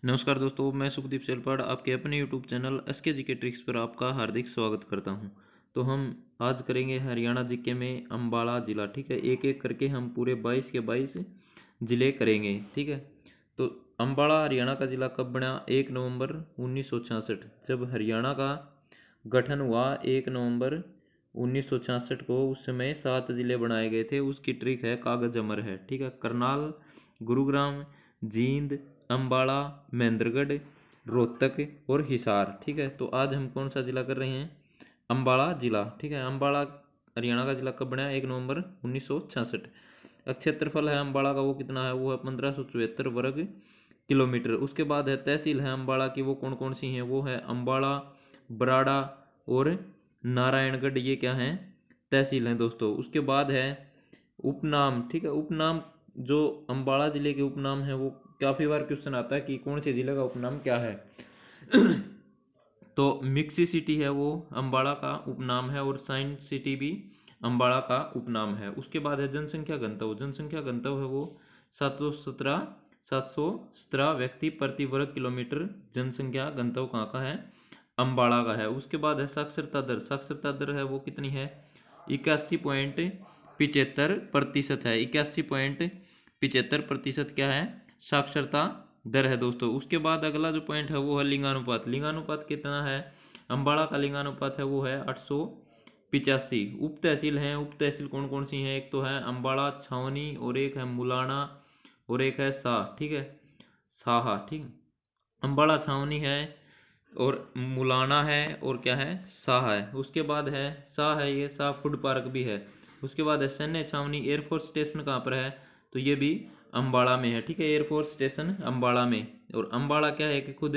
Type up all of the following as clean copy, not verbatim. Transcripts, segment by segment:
नमस्कार दोस्तों, मैं सुखदीप सेलपाड़ आपके अपने YouTube channel SK GK tricks पर आपका हार्दिक स्वागत करता हूं। तो हम आज करेंगे हरियाणा जीके में अम्बाला ज़िला। ठीक है, एक एक करके हम पूरे 22 के 22 ज़िले करेंगे। ठीक है, तो अम्बाला हरियाणा का ज़िला कब बना? 1 नवंबर 1966। जब हरियाणा का गठन हुआ 1 नवंबर 1966 को, उस समय 7 ज़िले बनाए गए थे। उसकी ट्रिक है कागज अमर है। ठीक है, करनाल, गुरुग्राम, जींद, अम्बाला, महेंद्रगढ़, रोहतक और हिसार। ठीक है, तो आज हम कौन सा जिला कर रहे हैं? अम्बाला जिला। ठीक है, अम्बाला हरियाणा का जिला कब बना? 1 नवंबर 1966। क्षेत्रफल है अम्बाला का, वो कितना है? वो है 1574 वर्ग किलोमीटर। उसके बाद है तहसील है अम्बाला की, वो कौन कौन सी हैं? वो है अम्बाला, बराड़ा और नारायणगढ़। ये क्या हैं? तहसील हैं दोस्तों। उसके बाद है उपनाम। ठीक है, उपनाम जो अम्बाला जिले के उपनाम है, वो काफ़ी बार क्वेश्चन आता है कि कौन से जिले का उपनाम क्या है। तो मिक्सी सिटी है वो अम्बाड़ा का उपनाम है, और साइंस सिटी भी अम्बाड़ा का उपनाम है। उसके बाद है जनसंख्या घनत्व। जनसंख्या घनत्व है वो 717 व्यक्ति प्रति वर्ग किलोमीटर। जनसंख्या घनत्व कहाँ का है? अम्बाड़ा का है। उसके बाद है साक्षरता दर। साक्षरता दर है वो कितनी है? 81.75% है। 81.75% क्या है? साक्षरता दर है दोस्तों। उसके बाद अगला जो पॉइंट है वो है लिंगानुपात। लिंगानुपात कितना है? अम्बाड़ा का लिंगानुपात है वो है 885। उप तहसील हैं। उप तहसील कौन कौन सी हैं? एक तो है अम्बाड़ा, छावनी, और एक है मुलाना, और एक है साह। ठीक है, साहा। ठीक, अम्बाड़ा, छावनी है, और मुलाना है, और क्या है? शाह है। उसके बाद है शाह है, ये शाह फूड पार्क भी है। उसके बाद है सैन्य छावनी। एयरफोर्स स्टेशन कहाँ पर है? तो ये भी अम्बाड़ा में है। ठीक है, एयरफोर्स स्टेशन अम्बाड़ा में। और अम्बाड़ा क्या है कि खुद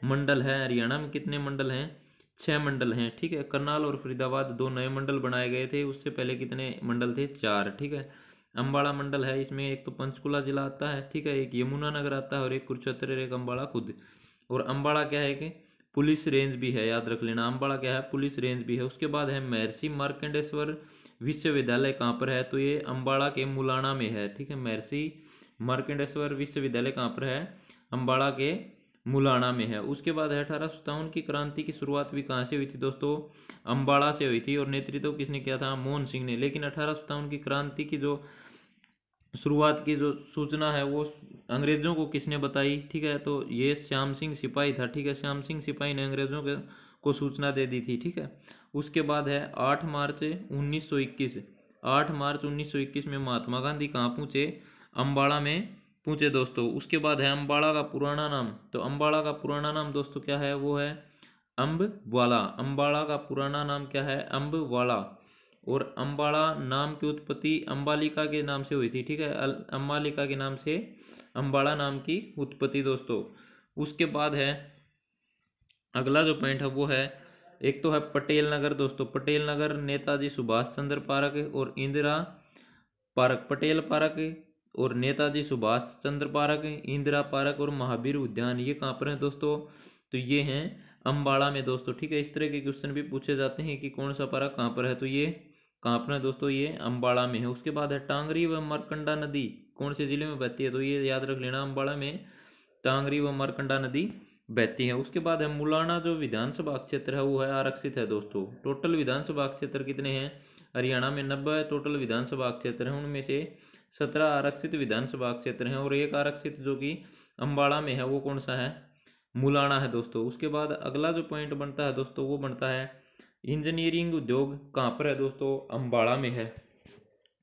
मंडल है। हरियाणा में कितने मंडल हैं? 6 मंडल हैं। ठीक है, करनाल और फरीदाबाद 2 नए मंडल बनाए गए थे। उससे पहले कितने मंडल थे? 4। ठीक है, अम्बाड़ा मंडल है, इसमें एक तो पंचकुला जिला आता है। ठीक है, एक यमुनानगर आता है, और एक कुरुक्षेत्र, एक अम्बाड़ा खुद। और अम्बाड़ा क्या है कि पुलिस रेंज भी है, याद रख लेना। अम्बाड़ा क्या है? पुलिस रेंज भी है। उसके बाद है महर्षि मार्कंडेश्वर विश्वविद्यालय कहाँ पर है? तो ये अम्बाड़ा के मुलाना में है। ठीक है, महर्षि मार्कंडेश्वर विश्वविद्यालय कहाँ पर है? अम्बाड़ा के मुलाना में है। उसके बाद है 1857 की क्रांति की शुरुआत भी कहाँ से हुई थी दोस्तों? अम्बाड़ा से हुई थी, और नेतृत्व किसने किया था? मोहन सिंह ने। लेकिन 1857 की क्रांति की जो शुरुआत की जो सूचना है वो अंग्रेजों को किसने बताई? ठीक है, तो ये श्याम सिंह सिपाही था। ठीक है, श्याम सिंह सिपाही ने अंग्रेजों को सूचना दे दी थी। ठीक है, उसके बाद है 8 मार्च 1921। 8 मार्च 1921 में महात्मा गांधी कहाँ पहुँचे? अम्बाड़ा में पहुँचे दोस्तों। उसके बाद है अम्बाड़ा का पुराना नाम। तो अम्बाड़ा का पुराना नाम दोस्तों क्या है? वो है अम्बवाला। अम्बाड़ा का पुराना नाम क्या है? अम्बवाला। और अम्बाड़ा नाम की उत्पत्ति अम्बालिका के नाम से हुई थी। ठीक है, अम्बालिका के नाम से अम्बाड़ा नाम की उत्पत्ति दोस्तों। उसके बाद है अगला जो पॉइंट है वो है, एक तो है पटेल नगर दोस्तों। पटेल नगर नेताजी सुभाष चंद्र पार्क और इंदिरा पार्क। पटेल पार्क और नेताजी सुभाष चंद्र पार्क, इंदिरा पार्क और महावीर उद्यान, ये कहाँ पर है दोस्तों? तो ये हैं अम्बाड़ा में दोस्तों। ठीक है, इस तरह के क्वेश्चन भी पूछे जाते हैं कि कौन सा पार्क कहाँ पर है। तो ये कहाँ पर है दोस्तों? ये अम्बाड़ा में है। उसके बाद है टांगरी व मरकंडा नदी कौन से जिले में बहती है? तो ये याद रख लेना, अम्बाड़ा में टांगरी व मरकंडा नदी बहती है। उसके बाद है मुलाना जो विधानसभा क्षेत्र है वो है आरक्षित है दोस्तों। टोटल विधानसभा क्षेत्र कितने हैं? हरियाणा में 90 टोटल विधानसभा क्षेत्र हैं, उनमें से 17 आरक्षित विधानसभा क्षेत्र हैं, और एक आरक्षित जो कि अम्बाड़ा में है वो कौन सा है? मुलाना है दोस्तों। उसके बाद अगला जो पॉइंट बनता है दोस्तों वो बनता है इंजीनियरिंग उद्योग कहाँ पर है दोस्तों? अम्बाड़ा में है।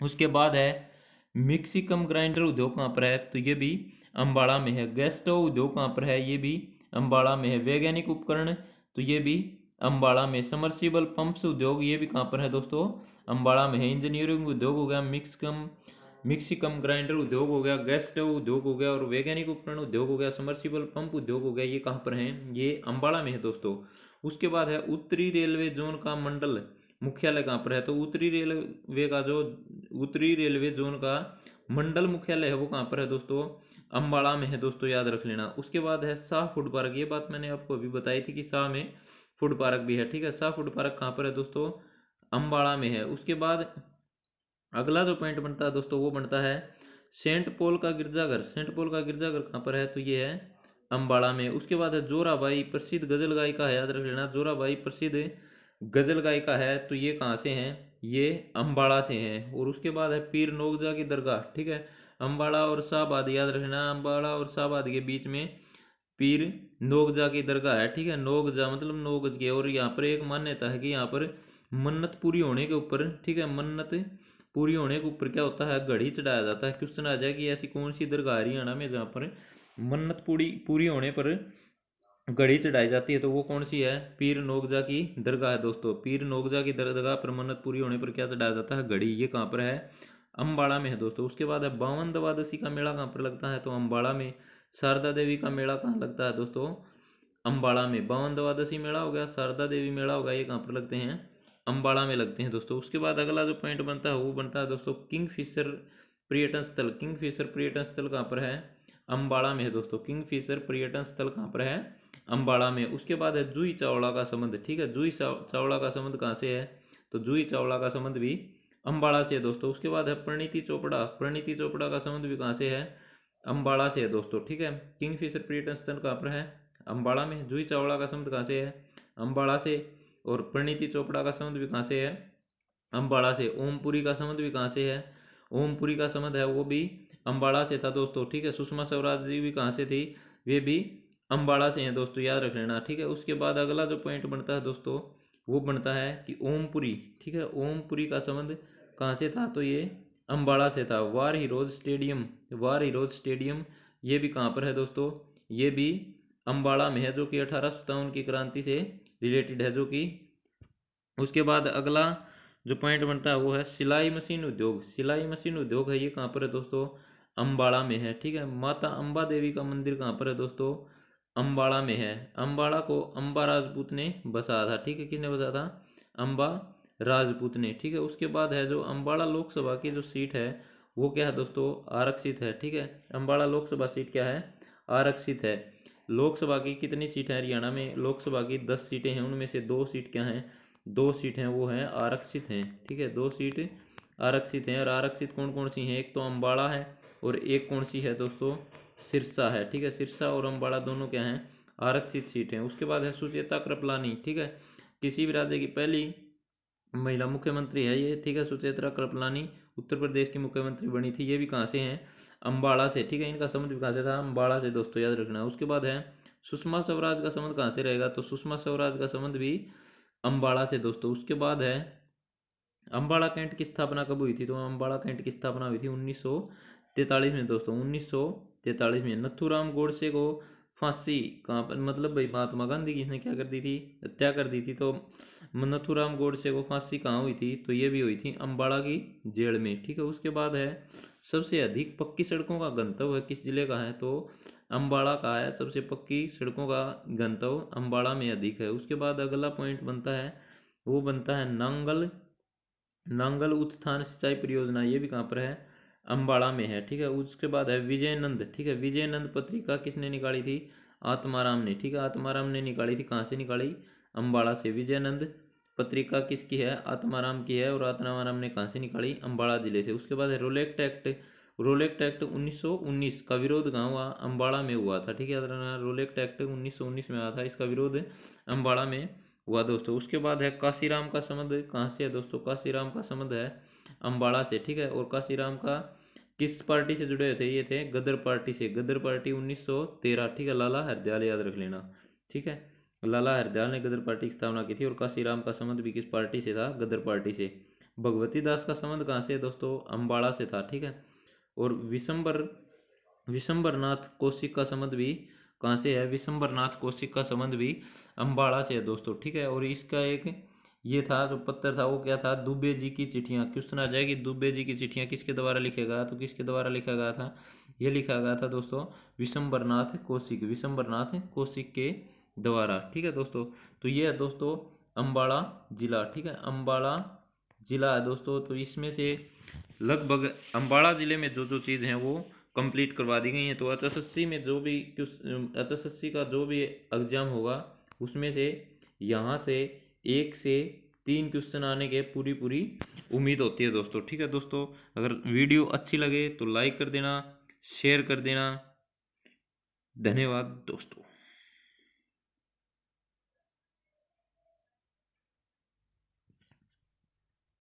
उसके बाद है मिक्सिकम ग्राइंडर उद्योग कहाँ पर है? तो ये भी अम्बाड़ा में है। गैस स्टोव उद्योग कहाँ पर है? ये भी अम्बाड़ा में है। वैज्ञानिक उपकरण, तो ये भी अम्बाड़ा में। समर्सिबल पंप्स उद्योग, ये भी कहाँ पर है दोस्तों? अम्बाड़ा में है। इंजीनियरिंग उद्योग हो गया, मिक्सिकम ग्राइंडर उद्योग हो गया, गैस स्टोव उद्योग हो गया, और वैज्ञानिक उपकरण उद्योग हो गया, समर्सिबल पंप उद्योग हो गया, ये कहाँ पर है? ये अम्बाड़ा में है दोस्तों। उसके बाद है उत्तरी रेलवे जोन का मंडल मुख्यालय कहाँ पर है? तो उत्तरी रेलवे जोन का मंडल मुख्यालय है वो कहाँ पर है दोस्तों? अम्बाड़ा में है दोस्तों, याद रख लेना। उसके बाद है शाह फूड पार्क। ये बात मैंने आपको अभी बताई थी कि शाह में फूड पार्क भी है। ठीक है, शाह फूड पार्क कहाँ पर है दोस्तों? अम्बाड़ा में है। उसके बाद अगला जो पॉइंट बनता है दोस्तों वो बनता है सेंट पॉल का गिरजाघर। सेंट पॉल का गिरजाघर कहाँ पर है? तो ये है अम्बाड़ा में। उसके बाद है जोराबाई, प्रसिद्ध गजल गायिका है, याद रख लेना, जोराबाई प्रसिद्ध गजल गायिका है, तो ये कहाँ से हैं, ये अम्बाड़ा से हैं। और उसके बाद है पीर नोगजा की दरगाह, ठीक है, अम्बाड़ा और शाहबाद, याद रखना, अम्बाड़ा और शाहबाद के बीच में पीर नोगजा की दरगाह है, ठीक है, नोगजा मतलब नोगज के। और यहाँ पर एक मान्यता है कि यहाँ पर मन्नत पूरी होने के ऊपर, ठीक है, मन्नत पूरी होने के ऊपर क्या होता है, घड़ी चढ़ाया जाता है। क्वेश्चन आ जाए कि ऐसी कौन सी दरगाह हरियाणा में जहाँ पर मन्नत पूरी पूरी होने पर घड़ी चढ़ाई जाती है, तो वो कौन सी है, पीर नोगजा की दरगाह है दोस्तों। पीर नोगजा की दरगाह पर मन्नत पूरी होने पर क्या चढ़ाया जाता है, घड़ी। ये कहाँ पर है, अम्बाड़ा में है दोस्तों। उसके बाद है बावन द्वादशी का मेला कहाँ पर लगता है, तो अम्बाड़ा में। शारदा देवी का मेला कहाँ लगता है दोस्तों, अम्बाड़ा में। बावन द्वादशी मेला हो गया, शारदा देवी मेला होगा, ये कहाँ पर लगते हैं, अम्बाड़ा में लगते हैं दोस्तों। उसके बाद अगला जो पॉइंट बनता है वो बनता है दोस्तों किंगफिशर पर्यटन स्थल। किंगफिशर पर्यटन स्थल कहाँ पर है, अम्बाड़ा में है दोस्तों। किंगफिशर पर्यटन स्थल कहाँ पर है, अम्बाड़ा में। उसके बाद है जूही चावला का संबंध, ठीक है, जूही चावला का संबंध कहाँ से है, तो जूही चावला का संबंध भी अम्बाड़ा से है दोस्तों। उसके बाद है परिणीति चोपड़ा, परिणीति चोपड़ा का संबंध भी कहाँ से है, अम्बाड़ा से है दोस्तों, ठीक है। किंगफिशर पर्यटन स्थल कहाँ पर है, अम्बाड़ा में। जूही चावला का संबंध कहाँ से है, अम्बाड़ा से। और परिणीति चोपड़ा का संबंध भी कहाँ से है, अम्बाड़ा से। ओमपुरी का संबंध भी कहाँ से है, ओमपुरी का संबंध है वो भी अम्बाड़ा से था दोस्तों, ठीक है। सुषमा स्वराज जी भी कहाँ से थी, वे भी अम्बाड़ा से हैं दोस्तों, याद रख लेना, ठीक है। उसके बाद अगला जो पॉइंट बनता है दोस्तों वो बनता है कि ओमपुरी, ठीक है, ओमपुरी का संबंध कहाँ से था, तो ये अम्बाड़ा से था। War heroes stadium, war heroes stadium ये भी कहाँ पर है दोस्तों, ये भी अम्बाड़ा में है, जो कि 1857 की क्रांति से रिलेटेड है, जो कि। उसके बाद अगला जो पॉइंट बनता है वो है सिलाई मशीन उद्योग। सिलाई मशीन उद्योग है, ये कहाँ पर है दोस्तों, अम्बाड़ा में है, ठीक है। माता अम्बा देवी का मंदिर कहाँ पर है दोस्तों, अम्बाड़ा में है। अम्बाड़ा को अम्बा राजपूत ने बसाया था, ठीक है, किसने बसाया था, अम्बा राजपूत ने, ठीक है। उसके बाद है जो अम्बाड़ा लोकसभा की जो सीट है वो क्या है दोस्तों, आरक्षित है, ठीक है। अम्बाड़ा लोकसभा सीट क्या है, आरक्षित है। लोकसभा की कितनी सीट है हरियाणा में, लोकसभा की 10 सीटें हैं, उनमें से 2 सीट क्या हैं, 2 सीट हैं वो हैं आरक्षित हैं, ठीक है, 2 सीट आरक्षित हैं। और आरक्षित कौन कौन सी हैं, एक तो अम्बाड़ा है और एक कौन सी है दोस्तों, सिरसा है, ठीक है। सिरसा और अम्बाड़ा दोनों क्या हैं, आरक्षित सीट हैं। उसके बाद है सुचेता कृपलानी, ठीक है, किसी भी राज्य की पहली महिला मुख्यमंत्री है ये, ठीक है। सुचेता कृपलानी उत्तर प्रदेश की मुख्यमंत्री बनी थी, ये भी कहाँ से हैं, अम्बाड़ा से, ठीक है। इनका संबंध भी कहाँ से था, अम्बाड़ा से दोस्तों, याद रखना। उसके बाद है सुषमा स्वराज का संबंध कहाँ से रहेगा, तो सुषमा स्वराज का संबंध भी अम्बाड़ा से दोस्तों। उसके बाद है अम्बाड़ा कैंट की स्थापना कब हुई थी, तो अम्बाड़ा कैंट की स्थापना हुई थी 1943 में दोस्तों, 1943 में। नथुराम गोडसे को फांसी कहाँ पर, मतलब भाई महात्मा गांधी की इसने क्या कर दी थी, हत्या कर दी थी, तो नथुराम गोडसे को फांसी कहाँ हुई थी, तो ये भी हुई थी अम्बाड़ा की जेल में, ठीक है। उसके बाद है सबसे अधिक पक्की सड़कों का गंतव्य किस जिले का है, तो अम्बाड़ा का है, सबसे पक्की सड़कों का गंतव्य अम्बाड़ा में अधिक है। उसके बाद अगला पॉइंट बनता है वो बनता है नांगल, नांगल उत्थान सिंचाई परियोजना, ये भी कहाँ पर है, अम्बाड़ा में है, ठीक है। उसके बाद है विजयनंद, ठीक है, विजयनंद पत्रिका किसने निकाली थी, आत्माराम ने, ठीक है, आत्माराम ने निकाली थी, कहाँ से निकाली, अम्बाड़ा से। विजयनंद पत्रिका किसकी है, आत्माराम की है, और आत्माराम ने कहाँ से निकाली, अम्बाड़ा जिले से। उसके बाद है रोलेक्ट एक्ट, रोलेक्ट एक्ट 1919 का विरोध कहाँ हुआ, अम्बाड़ा में हुआ था, ठीक है। रोलेक्ट एक्ट 1919 में आया था, इसका विरोध अम्बाड़ा में हुआ दोस्तों। उसके बाद है काशीराम का संबंध कहाँ से है दोस्तों, काशीराम का संबंध है अम्बाड़ा से, ठीक है। और काशीराम का किस पार्टी से जुड़े हुए थे, ये थे गदर पार्टी से, गदर पार्टी 1913, ठीक है। लाला हरदयाल याद रख लेना, ठीक है, लाला हरदयाल ने गदर पार्टी की स्थापना की थी। और काशीराम का संबंध भी किस पार्टी से था, गदर पार्टी से। भगवती दास का संबंध कहाँ से है दोस्तों, अम्बाड़ा से था, ठीक है। और विशंबरनाथ कौशिक का संबंध भी कहाँ से है, विशंबरनाथ कौशिक का संबंध भी अम्बाड़ा से है दोस्तों, ठीक है। और इसका एक ये था जो पत्र था वो क्या था, दुबे जी की चिट्ठियाँ। क्वेश्चन आ जाएगी दुबे जी की चिट्ठियाँ किसके द्वारा लिखा गया, तो किसके द्वारा लिखा गया था, ये लिखा गया था दोस्तों विशंबरनाथ कौशिक, विशंबरनाथ कौशिक के द्वारा, ठीक है दोस्तों। तो ये है दोस्तों अम्बाड़ा जिला, ठीक है, अम्बाड़ा जिला है दोस्तों। तो इसमें से लगभग अम्बाड़ा जिले में जो जो चीज़ हैं वो कंप्लीट करवा दी गई हैं। तो एचएसएससी में जो भी एचएसएससी का जो भी एग्जाम होगा उसमें से यहाँ से 1 से 3 क्वेश्चन आने के पूरी पूरी उम्मीद होती है दोस्तों, ठीक है दोस्तों। अगर वीडियो अच्छी लगे तो लाइक कर देना, शेयर कर देना। धन्यवाद दोस्तों।